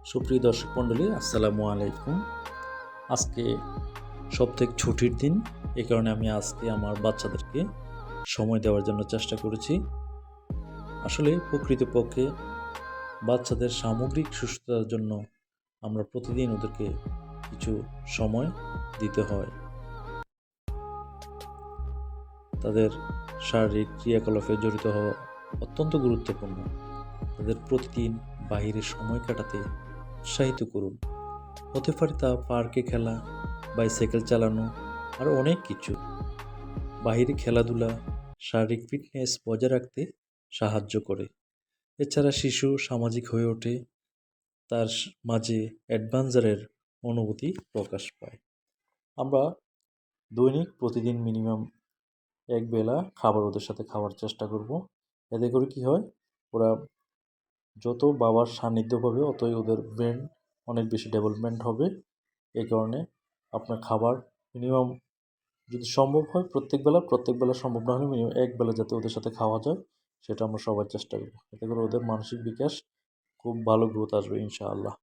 সুপ্রিয় দর্শক মণ্ডলী, আসসালামু আলাইকুম। আজকে সপ্তাহে ছুটির দিন, এই কারণে আমি আজকে আমার বাচ্চাদেরকে সময় দেওয়ার জন্য চেষ্টা করেছি। আসলে প্রকৃতপক্ষে বাচ্চাদের সামগ্রিক সুস্থতার জন্য আমরা প্রতিদিন ওদেরকে কিছু সময় দিতে হয়। তাদের শারীরিক ক্রিয়াকলাপে জড়িত হওয়া অত্যন্ত গুরুত্বপূর্ণ। তাদের প্রতিদিন বাহিরে সময় কাটাতে উৎসাহিত করুন। হতে পারে তা পার্কে খেলা, বাইসাইকেল চালানো, আরও অনেক কিছু। বাহিরে খেলাধুলা শারীরিক ফিটনেস বজায় রাখতে সাহায্য করে। এছাড়া শিশু সামাজিক হয়ে ওঠে, তার মাঝে অ্যাডভেঞ্চারের অনুভূতি প্রকাশ পায়। আমরা দৈনিক প্রতিদিন মিনিমাম এক বেলা খাবার ওদের সাথে খাওয়ার চেষ্টা করব। এতে করে কি হয়, ওরা যত বাবার সান্নিধ্য পাবে অতই ওদের ব্রেন অনেক বেশি ডেভেলপমেন্ট হবে। এই কারণে আপনার খাবার মিনিমাম, যদি সম্ভব হয় প্রত্যেক বেলা সম্ভব না হলে মিনিমাম এক বেলা যাতে ওদের সাথে খাওয়া যায়, সেটা আমরা সবাই চেষ্টা করব। এতে করে ওদের মানসিক বিকাশ খুব ভালো গ্রোথ আসবে ইনশাআল্লাহ।